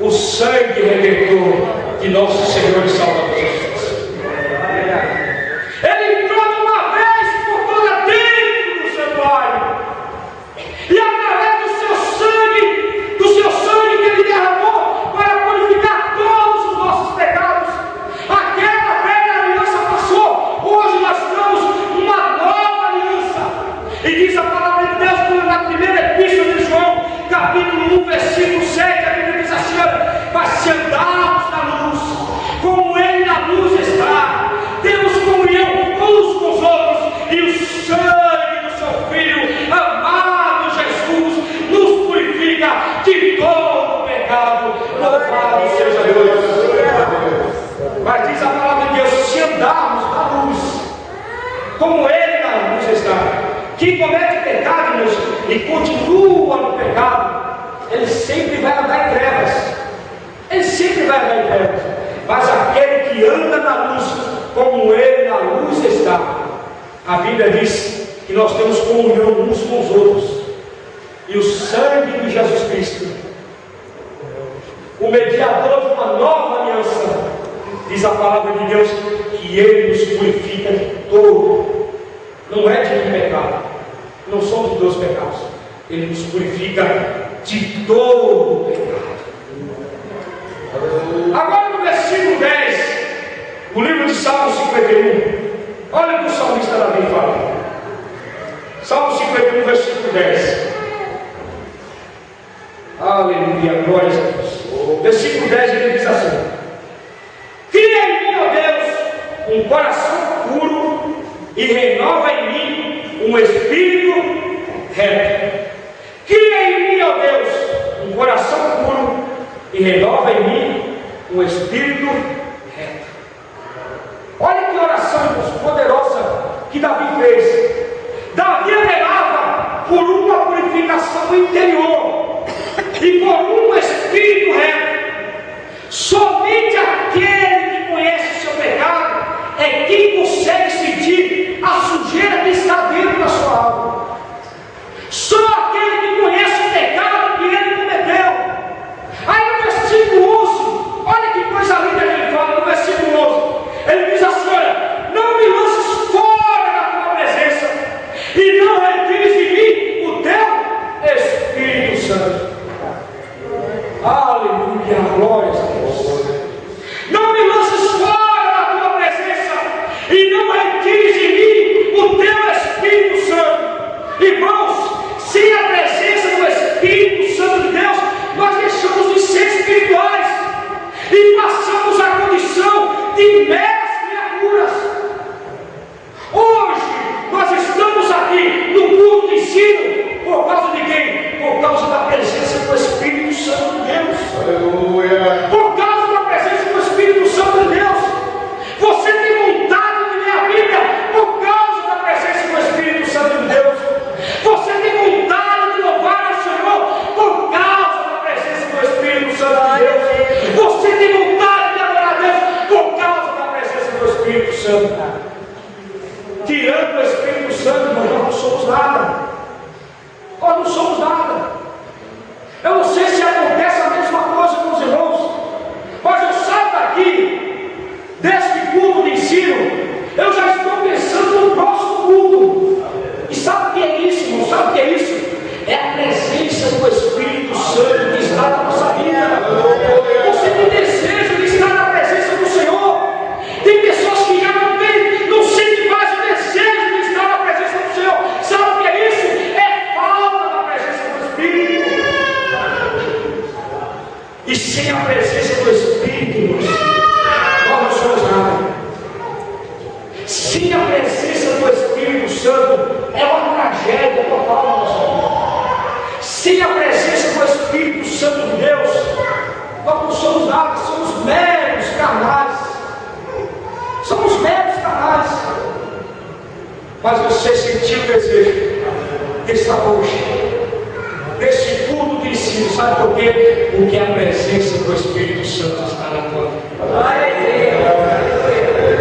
o sangue redentor de nosso Senhor e Salvador Jesus. Ele entrou de uma vez por toda dentro do santuário, e através do seu sangue que ele derramou para purificar todos os nossos pecados, aquela velha aliança passou. Hoje nós estamos numa nova aliança, e diz a palavra de Deus na primeira epístola de João, capítulo 1, versículo 7, a Bíblia diz assim: mas se andarmos na luz, como Ele na luz está, temos comunhão uns com os outros, e o sangue do seu Filho, amado Jesus, nos purifica de todo pecado. Louvado seja Deus. Mas diz a palavra de Deus: se andarmos na luz, como Ele na luz está, quem comete pecado, irmãos, e continua no pecado, ele sempre vai andar em trevas. Ele sempre vai andar em trevas. Mas aquele que anda na luz, como Ele na luz está, a Bíblia diz que nós temos comunhão uns com os outros, e o sangue de Jesus Cristo, o mediador de uma nova aliança, diz a palavra de Deus que Ele nos purifica de todo. Não é de um pecado, não somos de dois pecados, Ele nos purifica de todo pecado. Agora no versículo 10, o livro de Salmo 51, olha o que o salmista Davi fala. Salmo 51, versículo 10. Aleluia, glória a Deus. Versículo 10, ele diz assim: cria em mim, ó Deus, um coração puro, e renova em mim um espírito reto. Cria em mim, ó Deus, um coração puro, e renova em mim um espírito reto. Olha que oração poderosa que Davi fez. Davi anelava por uma purificação interior e por um espírito reto. Somente aquele que conhece o seu pecado é quem consegue sentir a sujeira que está dentro da sua alma. Só aquele que conhece o pecado que ele cometeu. Aí no versículo 11, olha que coisa linda que ele fala no versículo 11. Ele diz assim: olha, não me lances fora da tua presença, e não retires de mim o teu Espírito Santo. Aleluia, glória a Deus. Não me lances fora da tua presença, e não retires de mim o teu Espírito Santo. Irmãos, sem a presença do Espírito Santo de Deus, nós deixamos de ser espirituais e passamos a condição de meras criaturas. Hoje nós estamos aqui no culto de ensino por causa de quem? Por causa da presença do Espírito Santo de Deus. Aleluia. Por causa da presença do Espírito Santo de Deus. Você tem vontade de ler a Bíblia por causa da presença do Espírito Santo de Deus. Você tem vontade de louvar ao Senhor por causa da presença do Espírito Santo de Deus. Você tem vontade de adorar a Deus por causa da presença do Espírito Santo. Tirando o Espírito Santo, nós não somos nada. Nós não somos nada. Eu não sei se acontece a mesma coisa com os irmãos, mas eu saio daqui, deste culto de ensino, eu já estou pensando no próximo culto. E sabe o que é isso, irmão? Sabe o que é isso? É a presença do Espírito Santo que está na nossa vida. Você tem desejo de estar na presença do Senhor. Tem pessoas que já não sentem mais o desejo de estar na presença do Senhor. Sabe o que é isso? É falta da presença do Espírito. E sem a presença do Espírito, nós não somos nada. Sem a presença do Espírito Santo, é uma tragédia total na nossa vida. Sem a presença do Espírito Santo de Deus, nós não somos nada, somos meros carnais. Somos meros carnais. Mas você sentiu o desejo desta hoje, deste culto de ensino, sabe por quê? Porque a presença do Espírito Santo está na tua vida.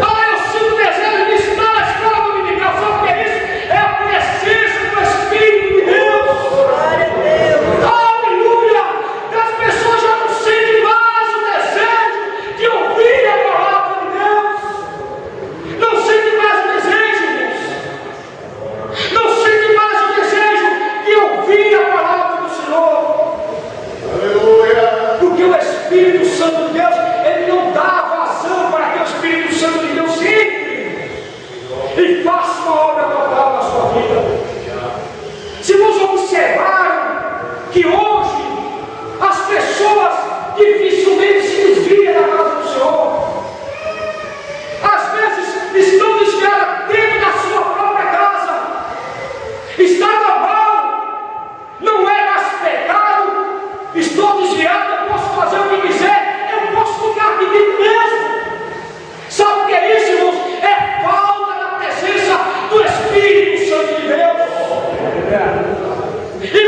Eu sinto o desejo de estar na escola dominical. Sabe o que é isso? É a presença do Espírito de Deus. Aleluia! As pessoas já não sentem mais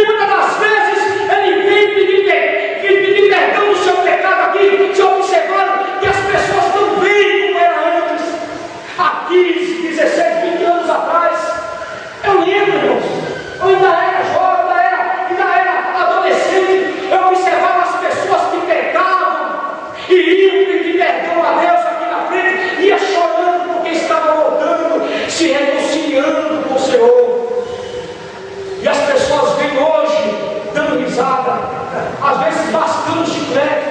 E muitas das vezes ele vem pedir perdão do seu pecado aqui, se observando que as pessoas não veem como era antes. Há 15, 16, 20 anos atrás, eu lembro, irmãos, eu ainda era jovem, ainda era adolescente, eu observava as pessoas que pecavam e iam pedir perdão a Deus aqui na frente, ia chorando porque estava voltando, se reconciliando com o Senhor. E as pessoas vêm hoje dando risada, às vezes mascando chiclete,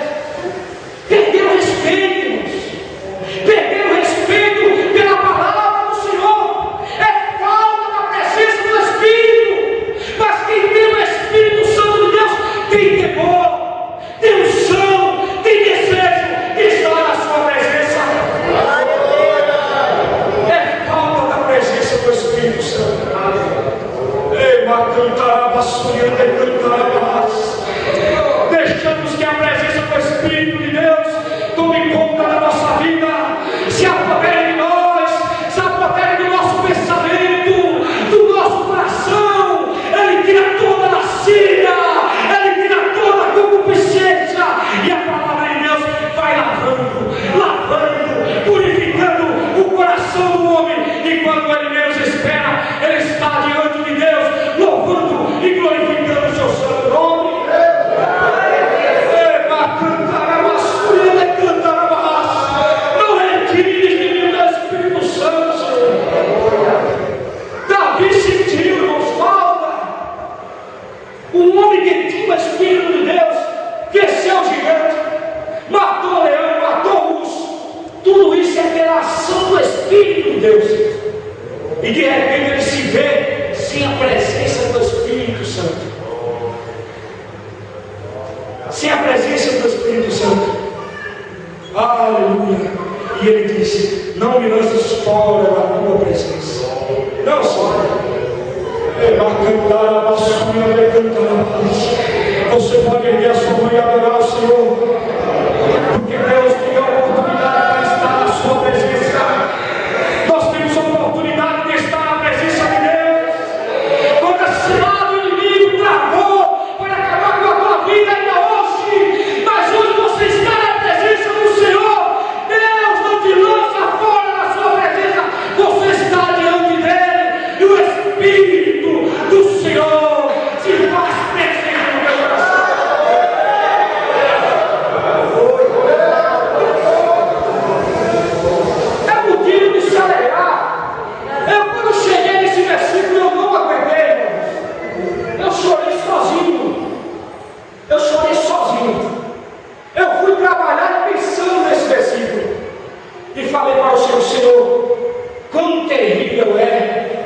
perderam respeito, irmãos, perderam respeito pela palavra do Senhor. É falta da presença do Espírito. Mas quem tem o Espírito Santo de Deus tem temor, tem unção, tem desejo de estar na sua presença. É falta da presença do Espírito Santo. Ei, deixamos que a presença do Espírito de Deus tome conta da nossa vida, se apodere de nós, se apodere do nosso pensamento, do nosso coração. Ele tira toda a lascívia, ele tira toda a concupiscência, e a palavra de Deus vai lavando, purificando o coração do homem, e quando ele menos espera, ele está diante de Deus, louvando e glorificando o seu santo nome. Não retire de mim o Espírito Santo, Senhor. Davi sentiu, irmãos, falta. Um homem que tinha o Espírito de Deus, venceu o gigante, matou o leão, matou o urso. Tudo isso é pela ação do Espírito de Deus. E de repente ele se vê sem a presença do Espírito Santo. Sem a presença do Espírito Santo. Aleluia. E ele disse: não me lances fora da tua presença. Não só. Você pode erguer a sua mão e adorar o Senhor, porque Deus tem a oportunidade de estar na sua presença. Nós temos a oportunidade de estar na presença de Deus. Quando a cilada do inimigo travou para acabar com a tua vida ainda hoje, mas hoje você está na presença do Senhor. Deus não te lança fora da sua presença, você está diante dele, e o Espírito do Senhor se faz presente no teu coração. É motivo de se alegrar. Eu, quando cheguei nesse versículo, eu não aguentei, irmãos. Eu chorei sozinho. Eu fui trabalhar pensando nesse versículo e falei para o Senhor: Senhor, quão terrível é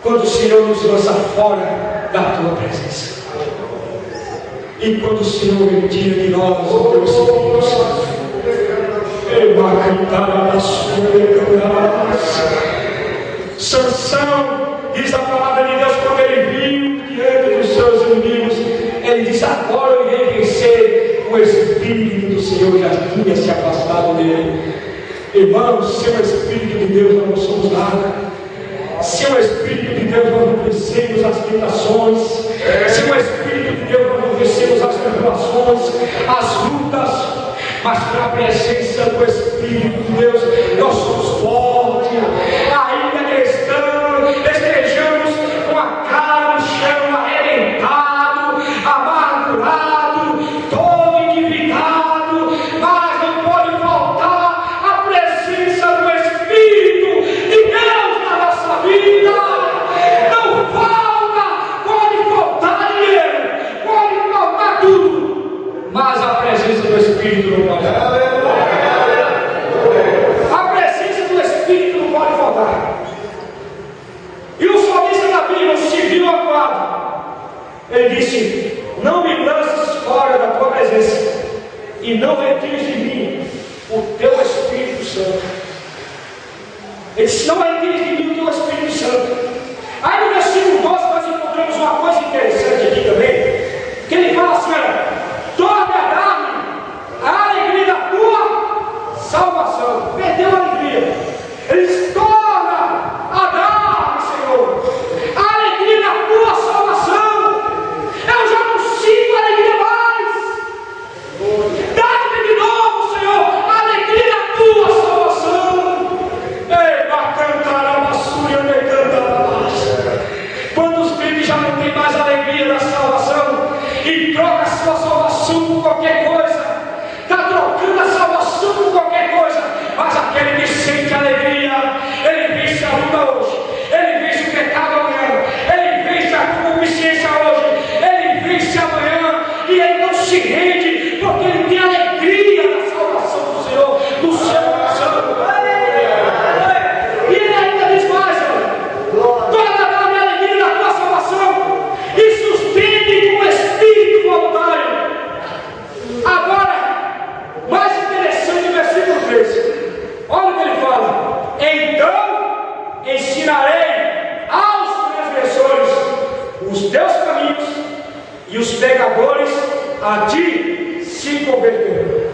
quando o Senhor nos lança fora da tua presença, e quando o Senhor retira de nós o teu Espírito Santo. Sansão, diz a palavra de Deus, quando ele viu diante dos seus inimigos, ele diz: agora eu irei vencer. O Espírito do Senhor já tinha se afastado dele. Irmãos, sem o Espírito de Deus nós não somos nada. Sem o Espírito de Deus nós não vencemos as tentações. Sem o Espírito de Deus nós não vencemos as tribulações, as lutas. Mas pela presença do Espírito de Deus nós somos fortes. Ainda que estejamos com a cara no chão, arrebentado, amargurado, todo endividado, mas não pode faltar a presença do Espírito de Deus na nossa vida. Não falta, pode faltar dinheiro, pode faltar tudo, mas a presença do Espírito não pode faltar. A presença do Espírito não pode faltar. E o salmista da Bíblia se viu acuado. Ele disse: não me lances fora da tua presença, e não retires de mim o teu Espírito Santo. Ele disse: não retires de mim o teu Espírito Santo. Aí no versículo 12 nós encontramos uma coisa interessante aqui também, que ele fala assim: olha, torne a dar-me a alegria da tua salvação. Perdeu a alegria. Ele diz: torna a dar-me, Senhor, a alegria da tua salvação. pecadores a ti se converterão.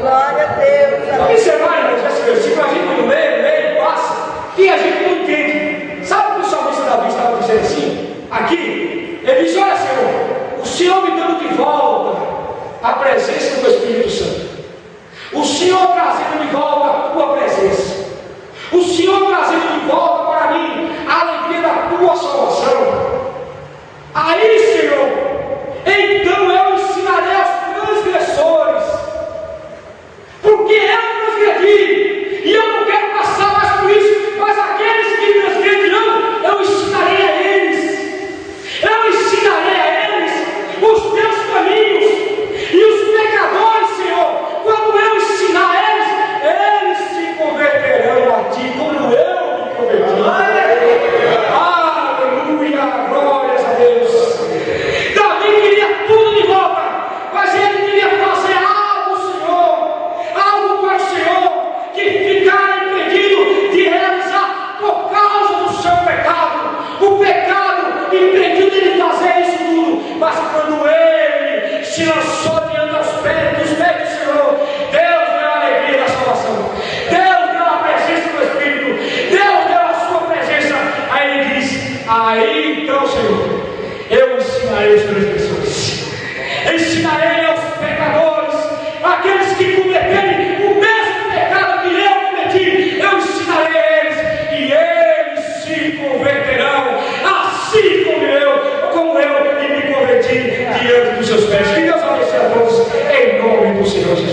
Glória a Deus. Aí você vai, irmãos, esse versículo, a gente não lê, passa, e a gente não entende. Sabe o que o salmista Davi estava dizendo assim? Aqui, ele diz: olha, Senhor, o Senhor me dando de volta a presença do Espírito Santo, o Senhor trazendo de volta a tua presença, o Senhor trazendo de volta para mim a alegria da tua salvação. Aí, Senhor, então eu ensinarei aos transgressores, porque eu transgredi e eu não quero passar mais por isso, mas aqueles que transgredirão, eu ensinarei a eles, os teus caminhos, e os pecadores, Senhor, quando eu ensinar eles se converterão a ti, como eu me converti. Aleluia, glórias a Deus. Davi queria tudo de volta, mas ele queria fazer algo, Senhor, algo para o Senhor, que ficara impedido de realizar por causa do seu pecado. O pecado impediu dele fazer isso tudo, mas quando ele se lançou diante dos pés do Senhor, Deus deu a alegria da salvação, Deus deu a presença do Espírito, Deus deu a sua presença. Aí ele diz: aí então, Senhor, eu ensinarei os transgressores, ensinarei aos pecadores, aqueles que cometerem o mesmo pecado que eu cometi, eu ensinarei eles, e eles se converterão, assim como eu me converti diante dos seus pés. Que Deus abençoe a todos, em nome do Senhor Jesus.